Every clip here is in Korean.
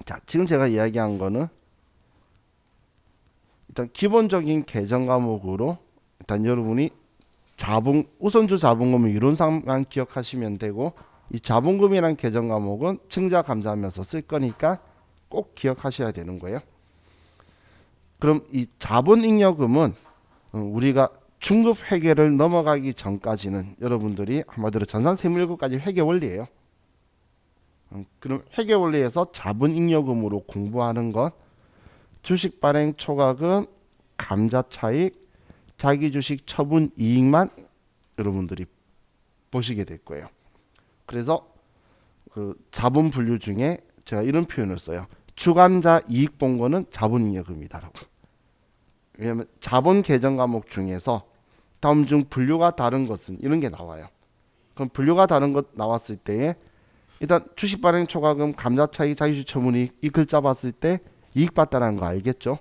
자, 지금 제가 이야기한 거는 일단 기본적인 계정 과목으로 일단 여러분이 우선주 자본금 이론상만 기억하시면 되고, 이 자본금이란 계정 과목은 증자 감자하면서 쓸 거니까 꼭 기억하셔야 되는 거예요. 그럼 이 자본잉여금은 우리가 중급 회계를 넘어가기 전까지는 여러분들이 한마디로 전산세무일급까지 회계 원리예요. 그럼 회계 원리에서 자본잉여금으로 공부하는 건 주식 발행 초과금, 감자 차익, 자기 주식 처분 이익만 여러분들이 보시게 될 거예요. 그래서 그 자본 분류 중에 제가 이런 표현을 써요. 주감자 이익 본 거는 자본잉여금이다라고. 왜냐하면 자본 계정 과목 중에서 다음 중 분류가 다른 것은 이런 게 나와요. 그럼 분류가 다른 것 나왔을 때에 일단 주식 발행 초과금, 감자 차익, 자기 주식 처분 이익, 이 글자 봤을 때 이익 봤다는 거 알겠죠?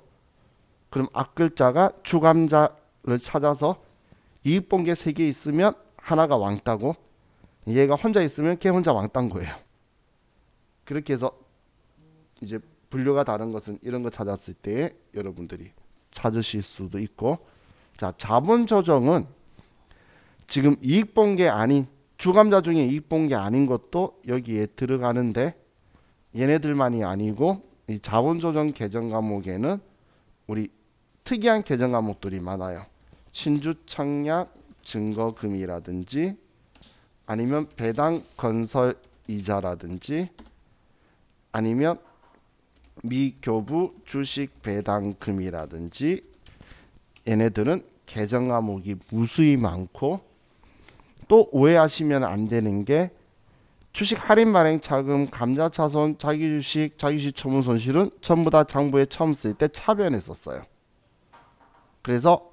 그럼 앞 글자가 주감자를 찾아서 이익 본 게 3개 있으면 하나가 왕따고, 얘가 혼자 있으면 걔 혼자 왕따인 거예요. 그렇게 해서 이제 분류가 다른 것은 이런 거 찾았을 때 여러분들이 찾으실 수도 있고, 자, 자본 조정은 지금 이익 본 게 아닌 주감자 중에 이익 본 게 아닌 것도 여기에 들어가는데, 얘네들만이 아니고 이 자본 조정 계정 과목에는 우리 특이한 계정 과목들이 많아요. 신주 청약 증거금이라든지 아니면 배당 건설 이자라든지 아니면 미교부 주식 배당금이라든지, 얘네들은 계정 과목이 무수히 많고, 또 오해하시면 안 되는 게 주식 할인 발행 차금, 감자 차손, 자기 주식, 자기 주식 처분 손실은 전부 다 장부에 처음 쓸 때 차변했었어요. 그래서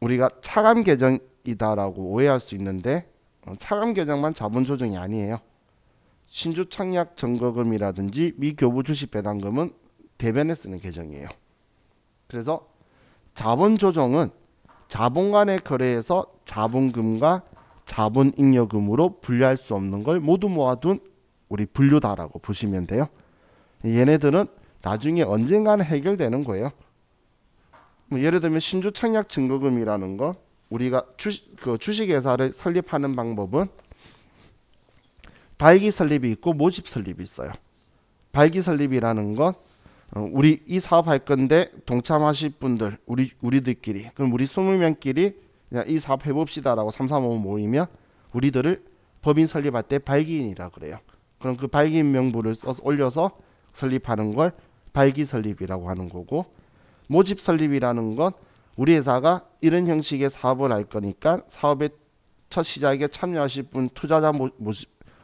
우리가 차감 계정이다라고 오해할 수 있는데, 차감 계정만 자본 조정이 아니에요. 신주 청약 증거금이라든지 미교부 주식 배당금은 대변에 쓰는 계정이에요. 그래서 자본 조정은 자본 간의 거래에서 자본금과 자본잉여금으로 분류할 수 없는 걸 모두 모아둔 우리 분류다라고 보시면 돼요. 얘네들은 나중에 언젠가는 해결되는 거예요. 뭐 예를 들면 신주 청약 증거금이라는 거, 우리가 주식회사를 설립하는 방법은 발기 설립이 있고 모집 설립이 있어요. 발기 설립이라는 건 우리 이 사업할 건데 동참하실 분들, 우리들끼리, 그럼 우리 20명끼리 이 사업 해봅시다라고 3, 4, 5 모이면 우리들을 법인 설립할 때 발기인이라 그래요. 그럼 그 발기인 명부를 써서 올려서 설립하는 걸 발기 설립이라고 하는 거고, 모집 설립이라는 건 우리 회사가 이런 형식의 사업을 할 거니까 사업의 첫 시작에 참여하실 분 투자자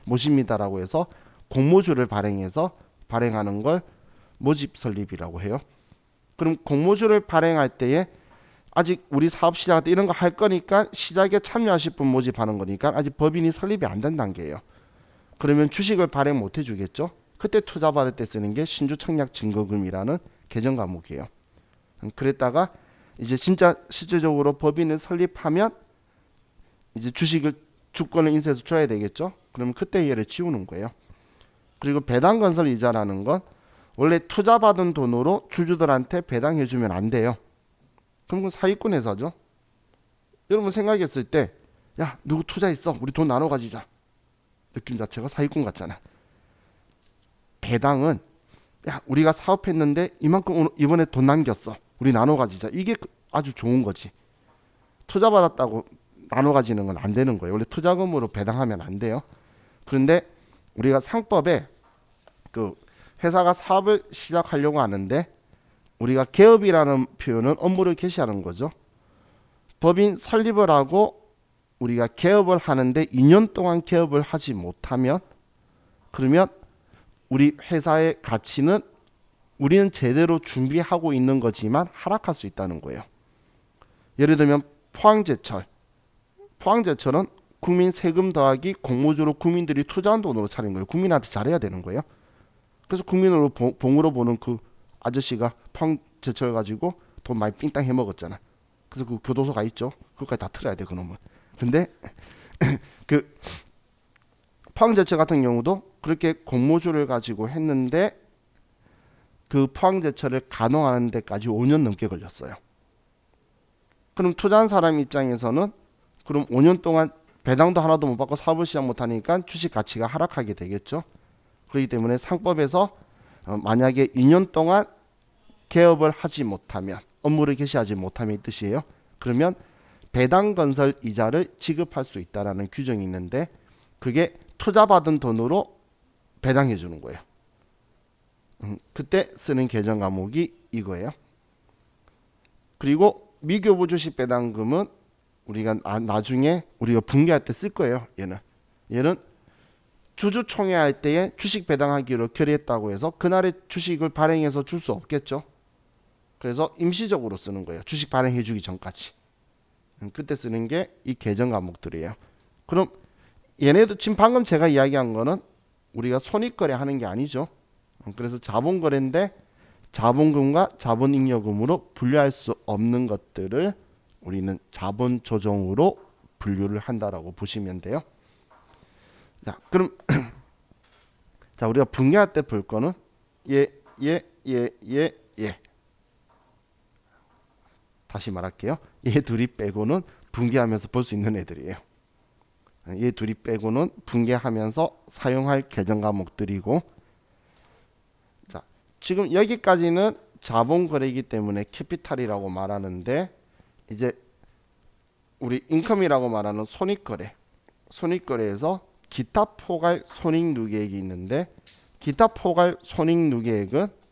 모십니다라고 해서 공모주를 발행하는 걸 모집 설립이라고 해요. 그럼 공모주를 발행할 때에 아직 우리 사업 시작 때 이런 거 할 거니까 시작에 참여하실 분 모집하는 거니까 아직 법인이 설립이 안 된 단계예요. 그러면 주식을 발행 못 해주겠죠. 그때 투자 받을 때 쓰는 게 신주 청약 증거금이라는 계정 과목이에요. 그랬다가 이제 진짜 실질적으로 법인을 설립하면 이제 주권을 인수해서 줘야 되겠죠. 그러면 그때 얘를 지우는 거예요. 그리고 배당건설 이자라는 건 원래 투자 받은 돈으로 주주들한테 배당해주면 안 돼요. 그럼 그건 사기꾼 회사죠. 여러분 생각했을 때, 야, 누구 투자했어? 우리 돈 나눠 가지자. 느낌 자체가 사기꾼 같잖아. 배당은, 야, 우리가 사업했는데 이만큼 이번에 돈 남겼어. 우리 나눠 가지자. 이게 아주 좋은 거지. 투자 받았다고 나눠 가지는 건 안 되는 거예요. 원래 투자금으로 배당하면 안 돼요. 그런데 우리가 상법에 그 회사가 사업을 시작하려고 하는데, 우리가 개업이라는 표현은 업무를 개시하는 거죠. 법인 설립을 하고 우리가 개업을 하는데 2년 동안 개업을 하지 못하면, 그러면 우리 회사의 가치는 우리는 제대로 준비하고 있는 거지만 하락할 수 있다는 거예요. 예를 들면 포항제철은 국민 세금 더하기 공모주로 국민들이 투자한 돈으로 차린 거예요. 국민한테 잘해야 되는 거예요. 그래서 국민으로 봉으로 보는 그 아저씨가 포항제철 가지고 돈 많이 삥땅 해먹었잖아. 그래서 그 교도소 가 있죠. 그것까지 다 틀어야 돼, 그놈은. 근데 그 포항제철 같은 경우도 그렇게 공모주를 가지고 했는데 그 포항제철을 가동하는 데까지 5년 넘게 걸렸어요. 그럼 투자한 사람 입장에서는 그럼 5년 동안 배당도 하나도 못 받고 사업을 시작 못하니까 주식 가치가 하락하게 되겠죠. 그렇기 때문에 상법에서 만약에 2년 동안 개업을 하지 못하면, 업무를 개시하지 못하면 이 뜻이에요. 그러면 배당 건설 이자를 지급할 수 있다라는 규정이 있는데, 그게 투자받은 돈으로 배당해 주는 거예요. 그때 쓰는 계정 과목이 이거예요. 그리고 미교부 주식 배당금은 우리가 나중에 우리가 분개할 때 쓸 거예요. 얘는 주주총회할 때에 주식 배당하기로 결의했다고 해서 그날의 주식을 발행해서 줄 수 없겠죠. 그래서 임시적으로 쓰는 거예요. 주식 발행해 주기 전까지. 그때 쓰는 게 이 계정 과목들이에요. 그럼 얘네도 지금 방금 제가 이야기한 거는 우리가 손익거래 하는 게 아니죠. 그래서 자본거래인데 자본금과 자본잉여금으로 분류할 수 없는 것들을 우리는 자본조정으로 분류를 한다라고 보시면 돼요. 자, 그럼 자, 우리가 분개할 때 볼 거는 얘. 다시 말할게요. 얘 둘이 빼고는 분개하면서 볼 수 있는 애들이에요. 얘 둘이 빼고는 분개하면서 사용할 계정 과목들이고, 자, 지금 여기까지는 자본거래이기 때문에 캐피탈이라고 말하는데, 이제 우리 인컴이라고 말하는 손익거래에서 기타 포괄 손익누계액이 있는데, 기타 포괄 손익누계액은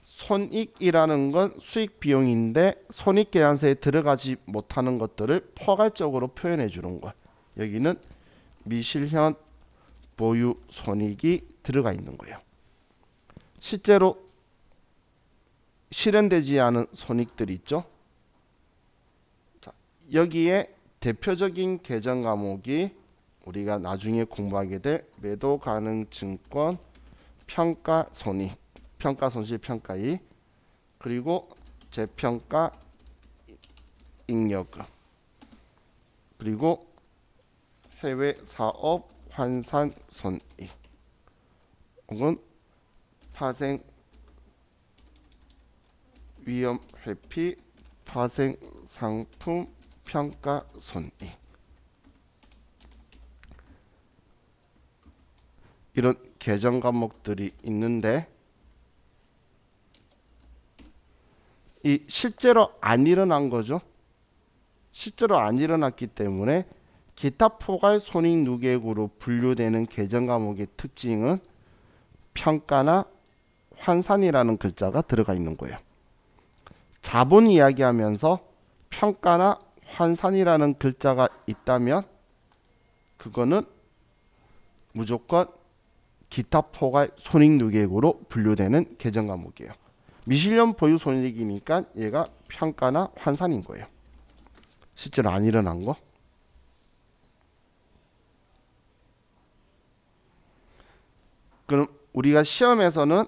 손익이라는 건 수익 비용인데 손익계산서에 들어가지 못하는 것들을 포괄적으로 표현해 주는 것. 여기는 미실현 보유 손익이 들어가 있는 거예요. 실제로 실현되지 않은 손익들 있죠. 자, 여기에 대표적인 계정 과목이 우리가 나중에 공부하게 될 매도 가능 증권 평가 손익, 평가 손실 평가이익, 그리고 재평가 잉여금, 그리고 해외 사업 환산 손익, 혹은 파생 위험 회피 파생 상품 평가 손익, 이런 계정 과목들이 있는데, 이 실제로 안 일어난 거죠. 실제로 안 일어났기 때문에 기타 포괄 손익 누계액으로 분류되는 계정 과목의 특징은 평가나 환산이라는 글자가 들어가 있는 거예요. 자본 이야기하면서 평가나 환산이라는 글자가 있다면 그거는 무조건 기타 포괄 손익 누계액으로 분류되는 계정 과목이에요. 미실현 보유 손익이니까 얘가 평가나 환산인 거예요. 실제로 안 일어난 거. 그럼 우리가 시험에서는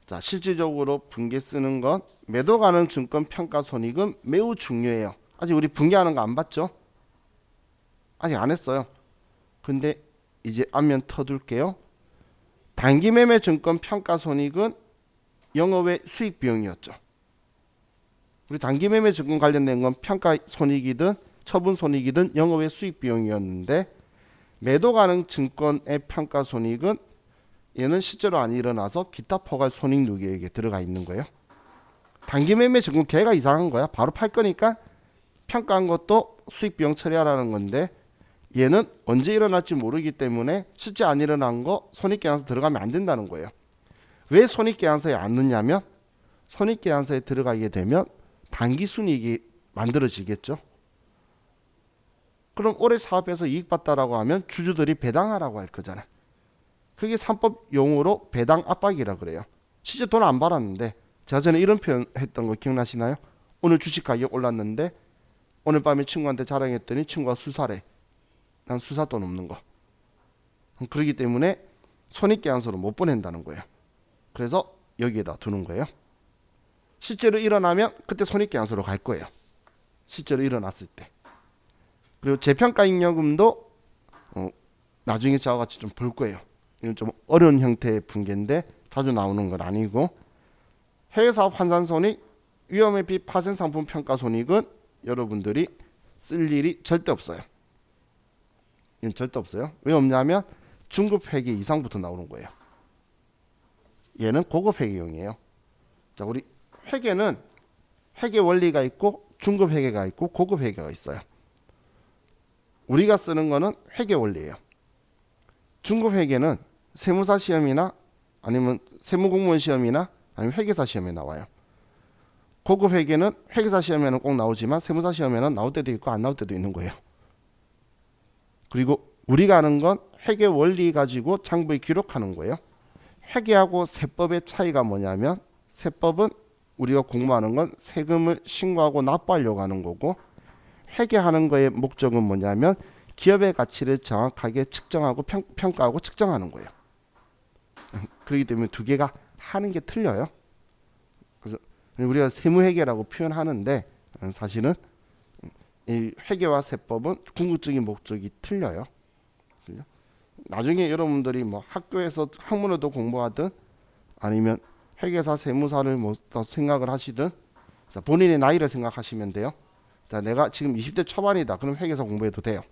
자, 실질적으로 분개 쓰는 건 매도 가능 증권 평가 손익은 매우 중요해요. 아직 우리 분개하는 거 안 봤죠? 아직 안 했어요. 근데 이제 앞면 터둘게요. 단기 매매 증권 평가 손익은 영업의 수익 비용이었죠. 우리 단기 매매 증권 관련된 건 평가 손익이든 처분 손익이든 영업의 수익 비용이었는데, 매도 가능 증권의 평가 손익은 얘는 실제로 안 일어나서 기타 포괄 손익 누계액에 들어가 있는 거예요. 단기 매매 증권 걔가 이상한 거야. 바로 팔 거니까 평가한 것도 수익 비용 처리하라는 건데, 얘는 언제 일어날지 모르기 때문에 실제 안 일어난 거 손익계산서 들어가면 안 된다는 거예요. 왜 손익계산서에 안 넣냐면, 손익계산서에 들어가게 되면 단기순이익이 만들어지겠죠. 그럼 올해 사업에서 이익 봤다라고 하면 주주들이 배당하라고 할 거잖아. 그게 3법 용어로 배당 압박이라 그래요. 실제 돈 안 받았는데, 제가 전에 이런 표현 했던 거 기억나시나요? 오늘 주식 가격 올랐는데 오늘 밤에 친구한테 자랑했더니 친구가 수사래. 난 수사 돈 없는 거. 그렇기 때문에 손익계산서로 못 보낸다는 거예요. 그래서 여기에다 두는 거예요. 실제로 일어나면 그때 손익계산서로 갈 거예요. 실제로 일어났을 때. 그리고 재평가잉여금도 나중에 저와 같이 좀 볼 거예요. 이건 좀 어려운 형태의 분개인데 자주 나오는 건 아니고, 해외사업 환산손익, 위험회피 파생상품 평가손익은 여러분들이 쓸 일이 절대 없어요. 이건 절대 없어요. 왜 없냐면 중급 회계 이상부터 나오는 거예요. 얘는 고급 회계용이에요. 자, 우리 회계는 회계 원리가 있고 중급 회계가 있고 고급 회계가 있어요. 우리가 쓰는 거는 회계 원리예요. 중급 회계는 세무사 시험이나 아니면 세무공무원 시험이나 아니면 회계사 시험에 나와요. 고급 회계는 회계사 시험에는 꼭 나오지만 세무사 시험에는 나올 때도 있고 안 나올 때도 있는 거예요. 그리고 우리가 하는 건 회계 원리 가지고 장부에 기록하는 거예요. 회계하고 세법의 차이가 뭐냐면, 세법은 우리가 공부하는 건 세금을 신고하고 납부하려고 하는 거고, 회계하는 거의 목적은 뭐냐면 기업의 가치를 정확하게 측정하고 평가하고 측정하는 거예요. 그렇기 때문에 두 개가 하는 게 틀려요. 그래서 우리가 세무회계라고 표현하는데 사실은 이 회계와 세법은 궁극적인 목적이 틀려요. 나중에 여러분들이 뭐 학교에서 학문으로도 공부하든 아니면 회계사 세무사를 뭐 생각을 하시든, 자, 본인의 나이를 생각하시면 돼요. 자, 내가 지금 20대 초반이다. 그럼 회계사 공부해도 돼요.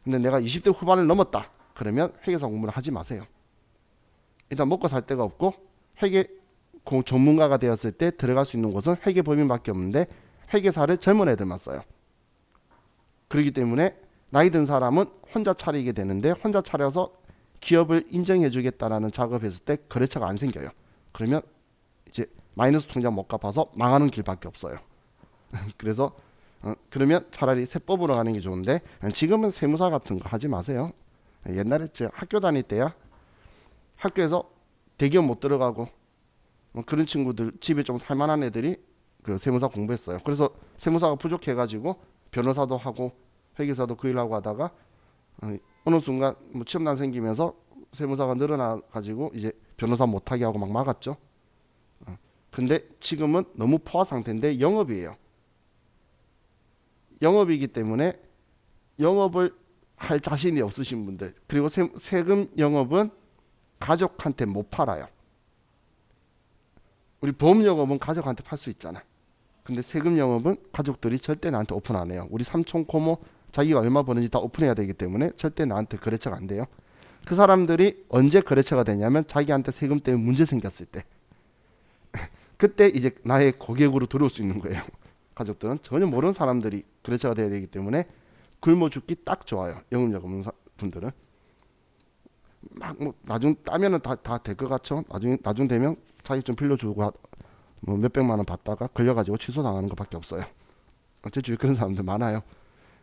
근데 내가 20대 후반을 넘었다. 그러면 회계사 공부를 하지 마세요. 일단 먹고 살 데가 없고 회계 전문가가 되었을 때 들어갈 수 있는 곳은 회계법인밖에 없는데 회계사를 젊은 애들만 써요. 그렇기 때문에 나이 든 사람은 혼자 차리게 되는데, 혼자 차려서 기업을 인정해 주겠다라는 작업했을 때 거래처가 안 생겨요. 그러면 이제 마이너스 통장 못 갚아서 망하는 길밖에 없어요. 그래서 그러면 차라리 세법으로 가는 게 좋은데, 지금은 세무사 같은 거 하지 마세요. 옛날에 제가 학교 다닐 때야 학교에서 대기업 못 들어가고 그런 친구들, 집에 좀 살만한 애들이 그 세무사 공부했어요. 그래서 세무사가 부족해가지고 변호사도 하고 회계사도 그 일하고 하다가 어느 순간 뭐 취업난 생기면서 세무사가 늘어나가지고 이제 변호사 못하게 하고 막 막았죠. 근데 지금은 너무 포화 상태인데 영업이에요. 영업이기 때문에 영업을 할 자신이 없으신 분들, 그리고 세금 영업은 가족한테 못 팔아요. 우리 보험 영업은 가족한테 팔 수 있잖아. 근데 세금 영업은 가족들이 절대 나한테 오픈 안 해요. 우리 삼촌 고모 자기가 얼마 버는지 다 오픈해야 되기 때문에 절대 나한테 거래처가 안 돼요. 그 사람들이 언제 거래처가 되냐면 자기한테 세금 때문에 문제 생겼을 때 그때 이제 나의 고객으로 들어올 수 있는 거예요. 가족들은 전혀 모르는 사람들이 거래처가 돼야 되기 때문에 굶어 죽기 딱 좋아요. 영업력 없는 분들은 막 뭐 나중 따면은 다 될 것 같죠. 나중 되면 자기 좀 빌려주고 뭐 몇백만 원 받다가 걸려가지고 취소당하는 것밖에 없어요. 제 주위에 그런 사람들 많아요.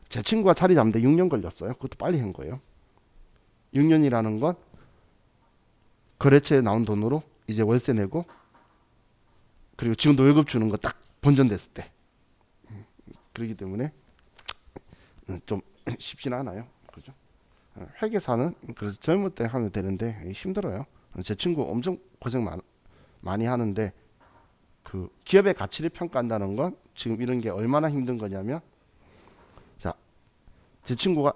제 친구가 자리 잡는데 6년 걸렸어요. 그것도 빨리 한 거예요. 6년이라는 건 거래처에 나온 돈으로 이제 월세 내고, 그리고 지금도 월급 주는 거 딱 본전됐을 때. 그렇기 때문에 좀 쉽진 않아요. 그죠? 회계사는 그래서 젊을 때 하면 되는데 힘들어요. 제 친구 엄청 고생 많이 하는데, 그 기업의 가치를 평가한다는 건 지금 이런 게 얼마나 힘든 거냐면, 자, 제 친구가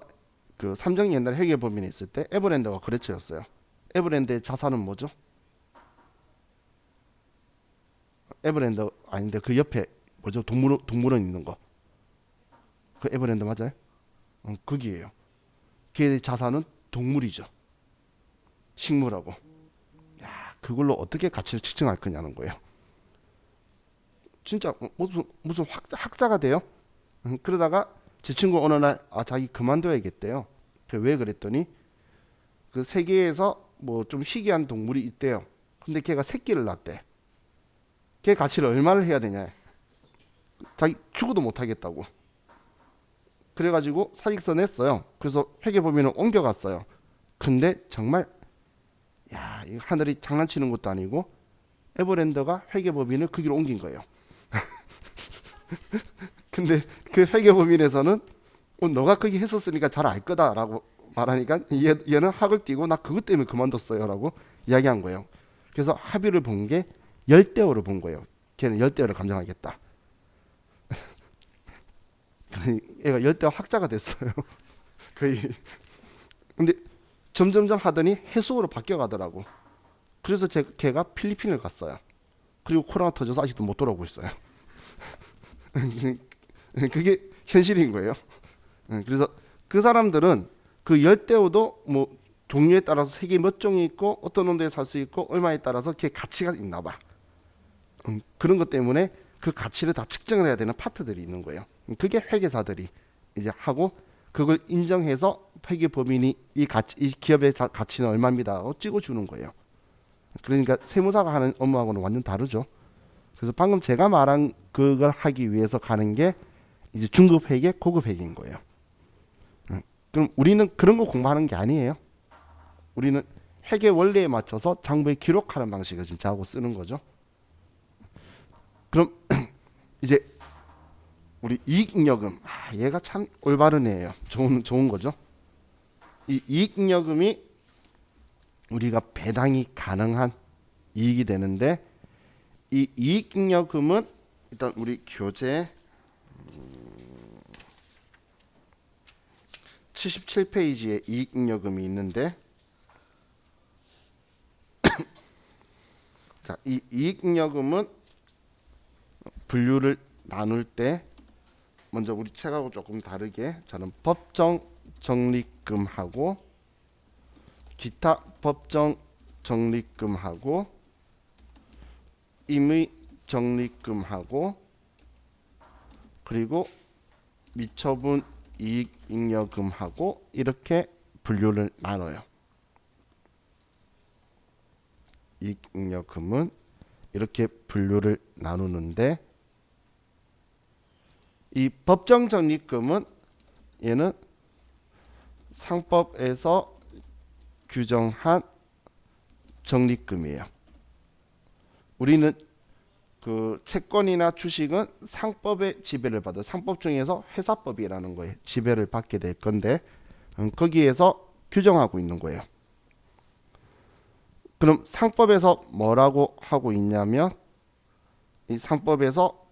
그 삼성 옛날 회계법인에 있을 때 에버랜드가 거래처였어요. 에버랜드의 자산은 뭐죠? 에버랜드 아닌데 그 옆에 뭐죠? 동물원 있는 거. 그 에버랜드 맞아요? 거기에요. 걔의 자산은 동물이죠. 식물하고. 야, 그걸로 어떻게 가치를 측정할 거냐는 거예요. 진짜 무슨 학자가 돼요? 그러다가 제 친구 어느 날 자기 그만둬야겠대요. 왜 그랬더니 그 세계에서 뭐 좀 희귀한 동물이 있대요. 근데 걔가 새끼를 낳대. 걔 가치를 얼마를 해야 되냐. 자기 죽어도 못하겠다고. 그래가지고 사직서 냈어요. 그래서 회계법인을 옮겨갔어요. 근데 정말 야, 이 하늘이 장난치는 것도 아니고 에버랜드가 회계법인을 그 길로 옮긴 거예요. 근데 그 회계법인에서는 너가 거기 했었으니까 잘 알 거다라고 말하니까 얘는 학을 띄고 나 그것 때문에 그만뒀어요라고 이야기한 거예요. 그래서 합의를 본 게 열대어를 본 거예요. 걔는 열대어를 감정하겠다. 얘가 열대어 학자가 됐어요. 거의. 근데 점점점 하더니 해수어로 바뀌어 가더라고. 그래서 걔가 필리핀을 갔어요. 그리고 코로나 터져서 아직도 못 돌아오고 있어요. 그게 현실인 거예요. 그래서 그 사람들은 그 열대어도 뭐 종류에 따라서 색이 몇 종이 있고 어떤 온도에 살 수 있고 얼마에 따라서 걔 가치가 있나 봐. 그런 것 때문에 그 가치를 다 측정을 해야 되는 파트들이 있는 거예요. 그게 회계사들이 이제 하고 그걸 인정해서 회계법인이 이 가치, 이 기업의 가치는 얼마입니다 하고 찍어주는 거예요. 그러니까 세무사가 하는 업무하고는 완전 다르죠. 그래서 방금 제가 말한 그걸 하기 위해서 가는 게 이제 중급 회계, 고급 회계인 거예요. 그럼 우리는 그런 거 공부하는 게 아니에요. 우리는 회계 원리에 맞춰서 장부에 기록하는 방식을 지금 저하고 쓰는 거죠. 그럼 이제 우리 이익잉여금, 얘가 참 올바른 애예요. 좋은 거죠. 이 이익잉여금이 우리가 배당이 가능한 이익이 되는데 이 이익잉여금은 일단 우리 교재 77페이지에 이익잉여금이 있는데 자, 이 이익잉여금은 분류를 나눌 때 먼저 우리 책하고 조금 다르게 저는 법정 적립금하고 기타 법정 적립금하고 임의 적립금하고 그리고 미처분 이익잉여금하고 이렇게 분류를 나눠요. 이익잉여금은 이렇게 분류를 나누는데 이 법정 적립금은 얘는 상법에서 규정한 적립금이에요. 우리는 그 채권이나 주식은 상법의 지배를 받아 상법 중에서 회사법이라는 거에 지배를 받게 될 건데 거기에서 규정하고 있는 거예요. 그럼 상법에서 뭐라고 하고 있냐면 이 상법에서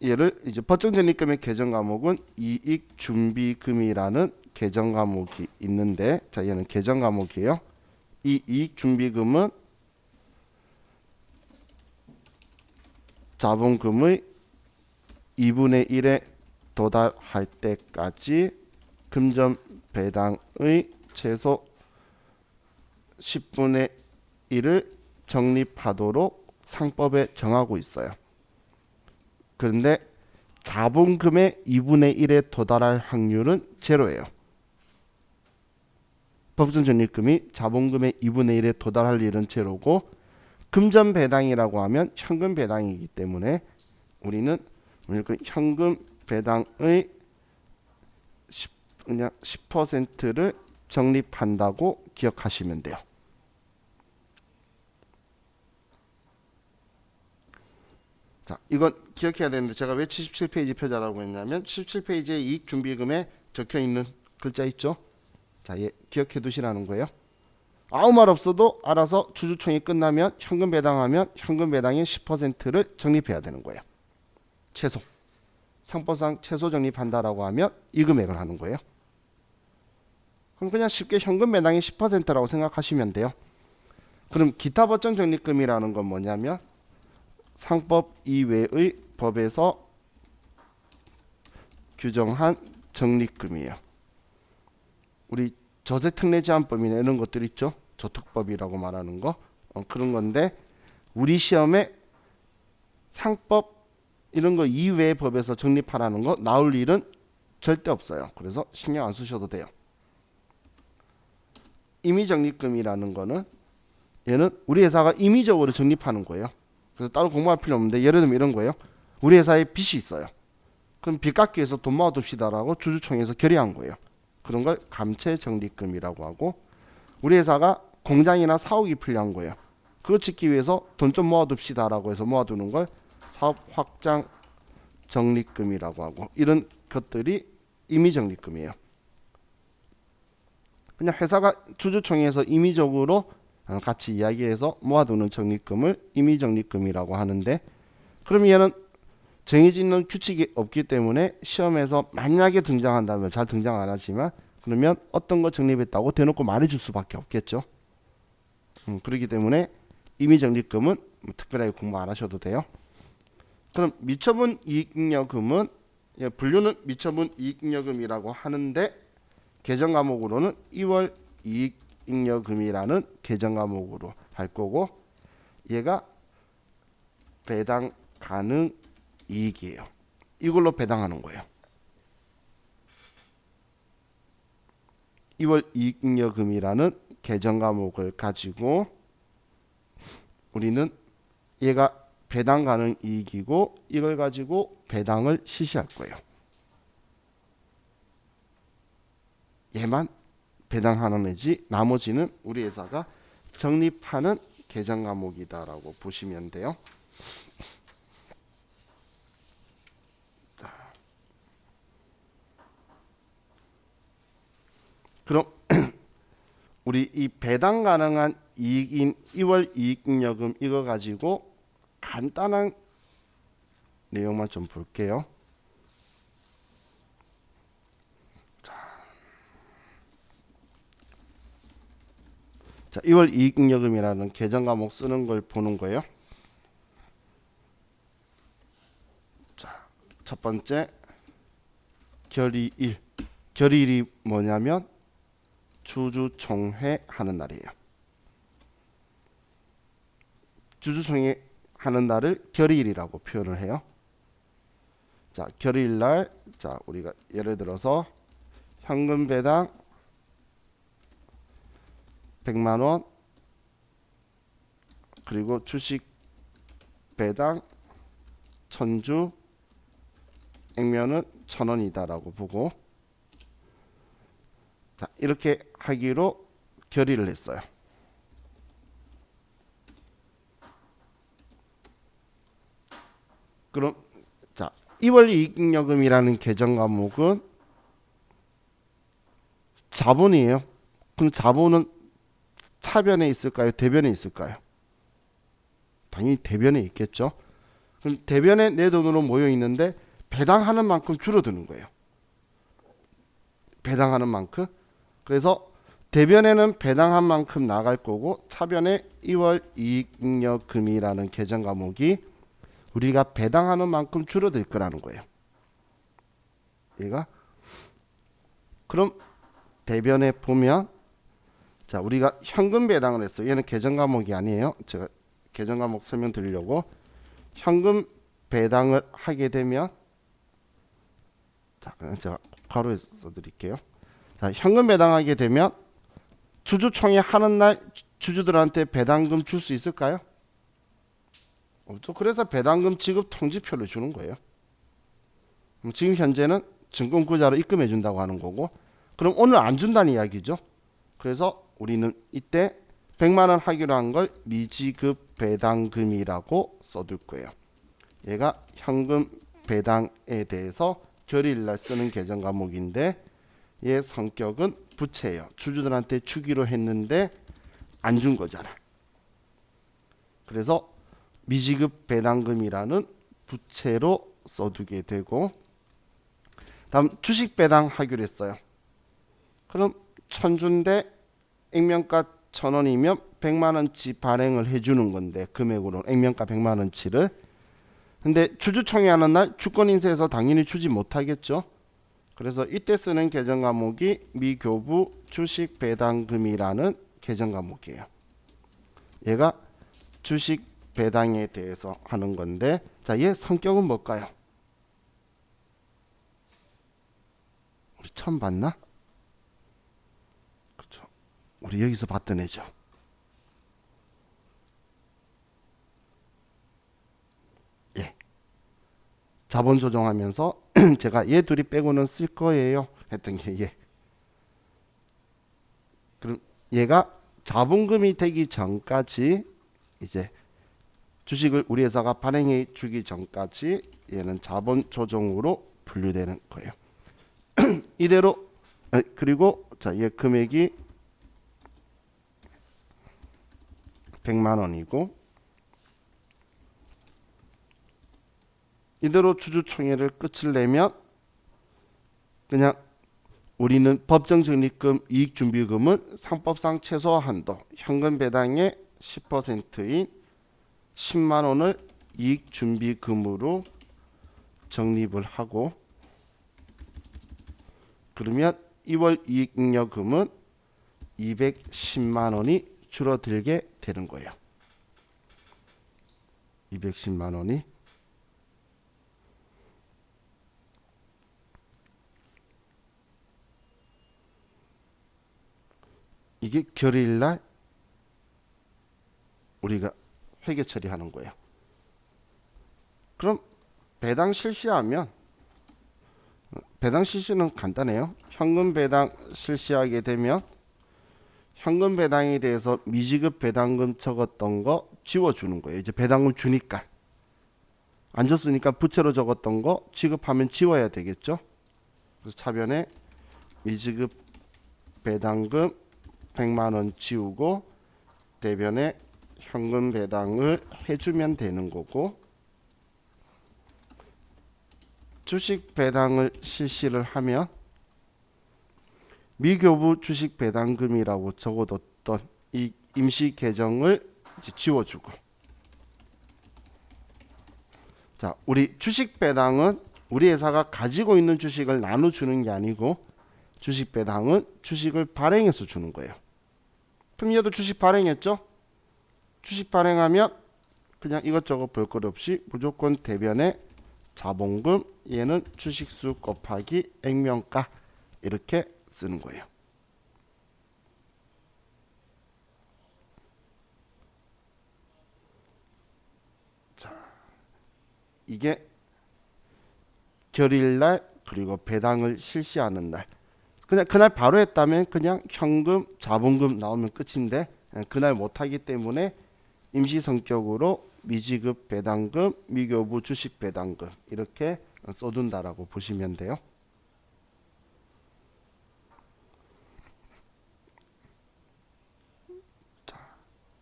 얘를 이제 법정적립금의 개정 과목은 이익준비금이라는 개정 과목이 있는데 자 얘는 개정 과목이에요. 이 이익준비금은 자본금의 2분의 1에 도달할 때까지 금전 배당의 최소 10분의 1을 적립하도록 상법에 정하고 있어요. 그런데 자본금의 2분의 1에 도달할 확률은 제로예요. 법정 적립금이 자본금의 2분의 1에 도달할 일은 제로고 금전 배당이라고 하면 현금 배당이기 때문에 우리는 현금 배당의 그냥 10%를 적립한다고 기억하시면 돼요. 자, 이건 기억해야 되는데 제가 왜 77페이지 표자라고 했냐면 77페이지에 이익준비금에 적혀있는 글자 있죠? 자, 얘 기억해 두시라는 거예요. 아무 말 없어도 알아서 주주총회 끝나면 현금 배당하면 현금 배당의 10%를 적립해야 되는 거예요. 최소. 상법상 최소 적립한다라고 하면 이 금액을 하는 거예요. 그럼 그냥 쉽게 현금 배당의 10%라고 생각하시면 돼요. 그럼 기타 법정 적립금이라는 건 뭐냐면 상법 이외의 법에서 규정한 적립금이에요. 우리 저세특례제한법이나 이런 것들 있죠. 저특법이라고 말하는 거 그런 건데 우리 시험에 상법 이런 거 이외의 법에서 적립하라는 거 나올 일은 절대 없어요. 그래서 신경 안 쓰셔도 돼요. 임의적립금이라는 거는 얘는 우리 회사가 임의적으로 적립하는 거예요. 그래서 따로 공부할 필요 없는데 예를 들면 이런 거예요. 우리 회사에 빚이 있어요. 그럼 빚 갚기 위해서 돈 모아둡시다라고 주주총회에서 결의한 거예요. 그런 걸 감채적립금이라고 하고 우리 회사가 공장이나 사옥이 필요한 거예요. 그거 짓기 위해서 돈 좀 모아둡시다라고 해서 모아두는 걸 사업 확장 적립금이라고 하고 이런 것들이 임의적립금이에요. 그냥 회사가 주주총회에서 임의적으로 같이 이야기해서 모아두는 적립금을 임의적립금이라고 하는데 그럼 얘는 정해져 있는 규칙이 없기 때문에 시험에서 만약에 등장한다면 잘 등장 안 하지만 그러면 어떤 거 적립했다고 대놓고 말해줄 수밖에 없겠죠. 그렇기 때문에 임의적립금은 뭐 특별하게 공부 안 하셔도 돼요. 그럼 미처분 이익잉여금은 분류는 미처분 이익잉여금이라고 하는데 계정 과목으로는 2월 이익잉여금이라는 계정 과목으로 할 거고 얘가 배당 가능 이익이에요. 이걸로 배당하는 거예요. 2월 이익잉여금이라는 계정 과목을 가지고 우리는 얘가 배당 가능 이익이고 이걸 가지고 배당을 실시할 거예요. 얘만 배당하는 애지 나머지는 우리 회사가 적립하는 계정 과목이다라고 보시면 돼요. 자, 그럼 우리 이 배당 가능한 이익인 2월 이익잉여금 이거 가지고 간단한 내용만 좀 볼게요. 자, 2월 이익잉여금이라는 계정 과목 쓰는 걸 보는 거예요. 자, 첫 번째 결의일. 결의일이 뭐냐면 주주총회 하는 날이에요. 주주총회 하는 날을 결의일이라고 표현을 해요. 자, 결의일 날, 자, 우리가 예를 들어서 현금 배당 100만 원 그리고 주식 배당 1000주 액면은 1000원이다라고 보고 자, 이렇게 하기로 결의를 했어요. 그럼 자, 2월 이익잉여금이라는 계정 과목은 자본이에요. 그럼 자본은 차변에 있을까요? 대변에 있을까요? 당연히 대변에 있겠죠. 그럼 대변에 내 돈으로 모여 있는데 배당하는 만큼 줄어드는 거예요. 배당하는 만큼. 그래서 대변에는 배당한 만큼 나갈 거고 차변에 2월 이익잉여금이라는 계정 과목이 우리가 배당하는 만큼 줄어들 거라는 거예요. 얘가 그럼 대변에 보면 자, 우리가 현금 배당을 했어요. 얘는 계정 과목이 아니에요. 제가 계정 과목 설명드리려고 현금 배당을 하게 되면 자, 그냥 제가 괄호에 써드릴게요. 자, 현금 배당하게 되면 주주총회 하는 날 주주들한테 배당금 줄 수 있을까요? 없죠. 그래서 배당금 지급 통지표를 주는 거예요. 지금 현재는 증권구자로 입금해 준다고 하는 거고 그럼 오늘 안 준다는 이야기죠. 그래서 우리는 이때 100만 원 하기로 한 걸 미지급 배당금이라고 써둘 거예요. 얘가 현금 배당에 대해서 결의일 날 쓰는 계정 과목인데 얘 성격은 부채예요. 주주들한테 주기로 했는데 안 준 거잖아. 그래서 미지급 배당금이라는 부채로 써두게 되고 다음 주식 배당 하기로 했어요. 그럼 1000주인데 액면가 1000원이면 100만원치 발행을 해주는 건데 금액으로 액면가 100만원치를 근데 주주총회 하는 날 주권인쇄해서 당연히 주지 못하겠죠. 그래서 이때 쓰는 계정 과목이 미교부 주식 배당금이라는 계정 과목이에요. 얘가 주식 배당에 대해서 하는 건데 자, 얘 성격은 뭘까요? 우리 처음 봤나? 그렇죠. 우리 여기서 봤던 애죠. 예. 자본 조정하면서 제가 얘 둘이 빼고는 쓸 거예요 했던 게 얘. 그럼 얘가 자본금이 되기 전까지 이제 주식을 우리 회사가 발행해 주기 전까지 얘는 자본 조정으로 분류되는 거예요. 이대로 그리고 자, 얘 금액이 100만 원이고 이대로 주주총회를 끝을 내면 그냥 우리는 법정 적립금 이익준비금은 상법상 최소 한도 현금 배당의 10%인 10만 원을 이익준비금으로 적립을 하고, 그러면 2월 이익잉여금은 210만 원이 줄어들게 되는 거예요. 210만 원이. 이게 결의일날 우리가 회계 처리하는 거예요. 그럼 배당 실시하면, 배당 실시는 간단해요. 현금 배당 실시하게 되면 현금 배당에 대해서 미지급 배당금 적었던 거 지워주는 거예요. 이제 배당금 주니까. 안 줬으니까 부채로 적었던 거 지급하면 지워야 되겠죠. 그래서 차변에 미지급 배당금 100만 원 지우고 대변에 현금 배당을 해주면 되는 거고, 주식 배당을 실시를 하면 미교부 주식 배당금이라고 적어뒀던 이 임시 계정을 이제 지워주고, 자, 우리 주식 배당은 우리 회사가 가지고 있는 주식을 나눠주는 게 아니고 주식 배당은 주식을 발행해서 주는 거예요. 그럼 얘도 주식 발행했죠? 주식 발행하면 그냥 이것저것 볼 것 없이 무조건 대변에 자본금, 얘는 주식수 곱하기 액면가 이렇게 쓰는 거예요. 자, 이게 결의일날 그리고 배당을 실시하는 날. 그냥 그날 바로 했다면 그냥 현금, 자본금 나오면 끝인데 그날 못하기 때문에 임시 성격으로 미지급 배당금, 미교부 주식 배당금 이렇게 써둔다라고 보시면 돼요. 자,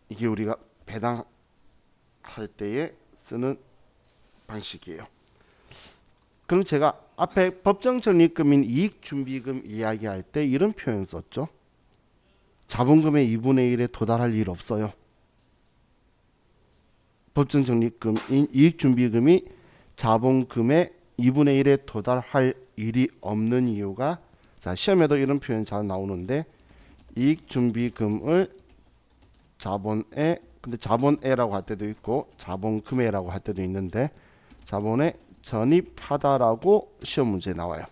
이게 우리가 배당할 때에 쓰는 방식이에요. 그럼 제가 앞에 법정 적립금인 이익준비금 이야기할 때 이런 표현 썼죠. 자본금의 2분의 1에 도달할 일 없어요. 법정 적립금인 이익준비금이 자본금의 2분의 1에 도달할 일이 없는 이유가, 자, 시험에도 이런 표현 잘 나오는데 이익준비금을 자본에, 근데 자본에라고 할 때도 있고 자본금에라고 할 때도 있는데 자본에 전입하다라고 시험 문제에 나와요.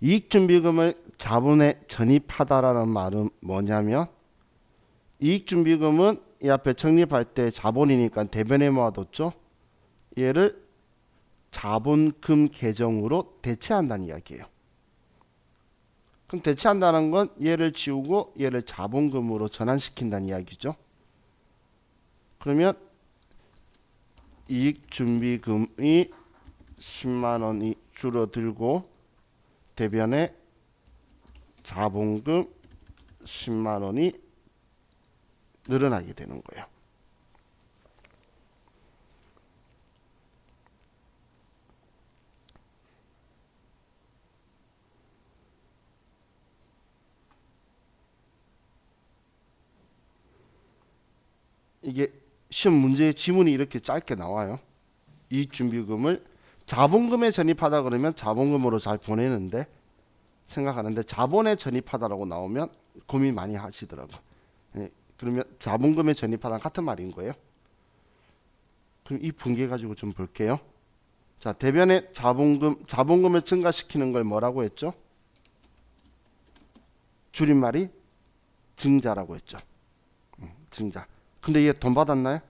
이익준비금을 자본에 전입하다라는 말은 뭐냐면, 이익준비금은 이 앞에 적립할 때 자본이니까 대변에 모아뒀죠. 얘를 자본금 계정으로 대체한다는 이야기예요. 그럼 대체한다는 건 얘를 지우고 얘를 자본금으로 전환시킨다는 이야기죠. 그러면 이익준비금이 10만 원이 줄어들고 대변에 자본금 10만 원이 늘어나게 되는 거예요. 이게 시험 문제의 지문이 이렇게 짧게 나와요. 이익준비금을 자본금에 전입하다 그러면 자본금으로 잘 보내는데 생각하는데 자본에 전입하다라고 나오면 고민 많이 하시더라고. 예, 그러면 자본금에 전입하다랑 같은 말인 거예요. 그럼 이 분계 가지고 좀 볼게요. 자, 대변에 자본금을 증가시키는 걸 뭐라고 했죠? 줄임말이 증자라고 했죠. 증자. 근데 얘 돈 받았나요?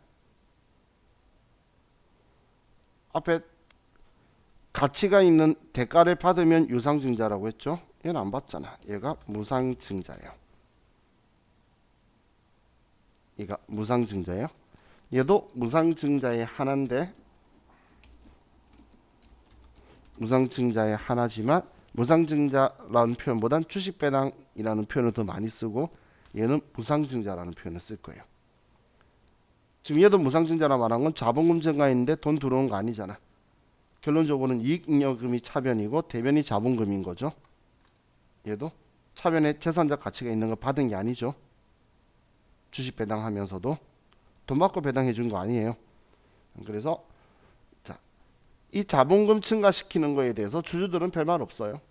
앞에 가치가 있는 대가를 받으면 유상증자라고 했죠. 얘는 안 받잖아. 얘가 무상증자예요. 얘가 무상증자예요. 얘도 무상증자의 하나인데, 무상증자의 하나지만 무상증자라는 표현보단 주식배당이라는 표현을 더 많이 쓰고 얘는 무상증자라는 표현을 쓸 거예요. 지금 얘도 무상증자라 말한 건 자본금 증가인데 돈 들어오는 거 아니잖아. 결론적으로는 이익잉여금이 차변이고 대변이 자본금인 거죠. 얘도 차변에 재산적 가치가 있는 거 받은 게 아니죠. 주식 배당하면서도 돈 받고 배당해 준 거 아니에요. 그래서 자, 이 자본금 증가시키는 거에 대해서 주주들은 별말 없어요.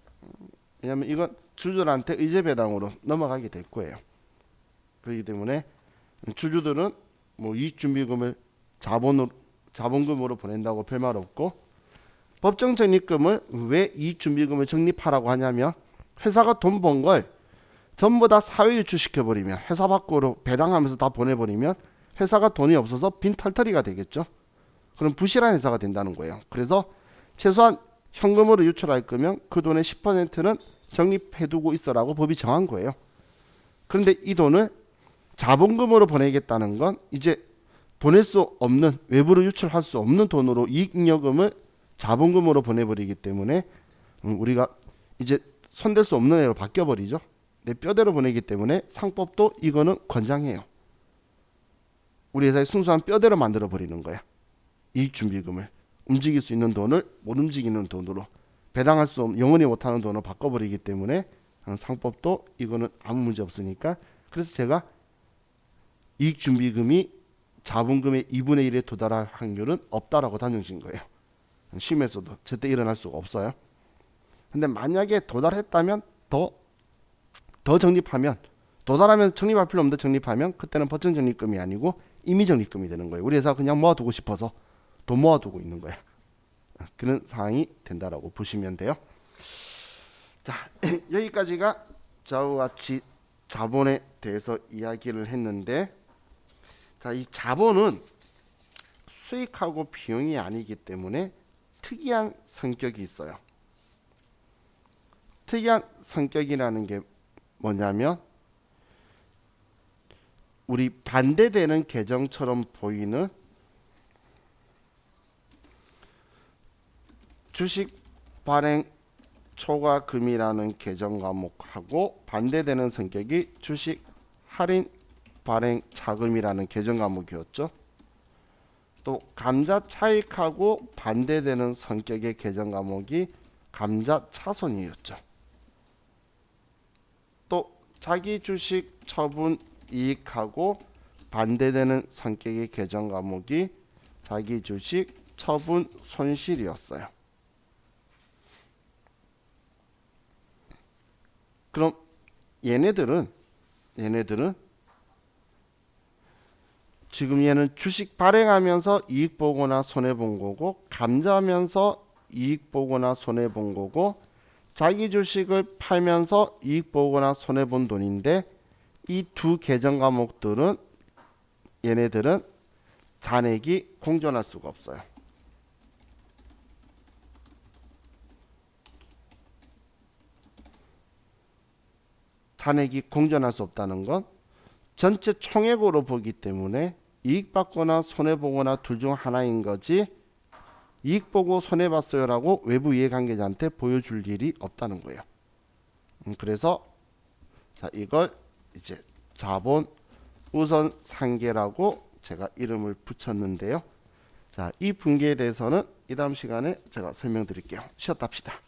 왜냐하면 이건 주주들한테 의제 배당으로 넘어가게 될 거예요. 그렇기 때문에 주주들은 뭐 이익준비금을 자본금으로 보낸다고 별말 없고, 법정 적립금을 왜 이익준비금을 적립하라고 하냐면 회사가 돈 번 걸 전부 다 사회 유출시켜 버리면, 회사 밖으로 배당하면서 다 보내버리면 회사가 돈이 없어서 빈털터리가 되겠죠. 그럼 부실한 회사가 된다는 거예요. 그래서 최소한 현금으로 유출할 거면 그 돈의 10%는 적립해두고 있어라고 법이 정한 거예요. 그런데 이 돈을 자본금으로 보내겠다는 건 이제 보낼 수 없는, 외부로 유출할 수 없는 돈으로 이익잉여금을 자본금으로 보내버리기 때문에 우리가 이제 손댈 수 없는 애로 바뀌어버리죠. 내 뼈대로 보내기 때문에 상법도 이거는 권장해요. 우리 회사의 순수한 뼈대로 만들어 버리는 거야. 이익준비금을 움직일 수 있는 돈을 못 움직이는 돈으로, 배당할 수 없는, 영원히 못하는 돈으로 바꿔버리기 때문에 상법도 이거는 아무 문제 없으니까, 그래서 제가 이익준비금이 자본금의 2분의 1에 도달할 확률은 없다라고 단정진 거예요. 심에서도 절대 일어날 수가 없어요. 근데 만약에 도달했다면 더 적립하면, 도달하면 적립할 필요 없는데 적립하면 그때는 법정 적립금이 아니고 임의 적립금이 되는 거예요. 우리 회사 그냥 모아두고 싶어서 돈 모아두고 있는 거야. 그런 상황이 된다라고 보시면 돼요. 자, 여기까지가 좌우와 같이 자본에 대해서 이야기를 했는데, 자, 이 자본은 수익하고 비용이 아니기 때문에 특이한 성격이 있어요. 특이한 성격이라는 게 뭐냐면, 우리 반대되는 계정처럼 보이는 주식 발행 초과금이라는 계정 과목하고 반대되는 성격이 주식 할인 발행 자금이라는 계정 과목이었죠. 또 감자 차익하고 반대되는 성격의 계정 과목이 감자 차손이었죠. 또 자기 주식 처분 이익하고 반대되는 성격의 계정 과목이 자기 주식 처분 손실이었어요. 그럼 얘네들은 지금 얘는 주식 발행하면서 이익 보거나 손해 본 거고, 감자하면서 이익 보거나 손해 본 거고, 자기 주식을 팔면서 이익 보거나 손해 본 돈인데, 이 두 계정 과목들은 얘네들은 잔액이 공존할 수가 없어요. 잔액이 공존할 수 없다는 건 전체 총액으로 보기 때문에 이익 받거나 손해 보거나 둘 중 하나인 거지, 이익 보고 손해 봤어요라고 외부 이해관계자한테 보여줄 일이 없다는 거예요. 그래서 자, 이걸 이제 자본 우선 상계라고 제가 이름을 붙였는데요. 자, 이 분계에 대해서는 이 다음 시간에 제가 설명드릴게요. 쉬었다 합시다.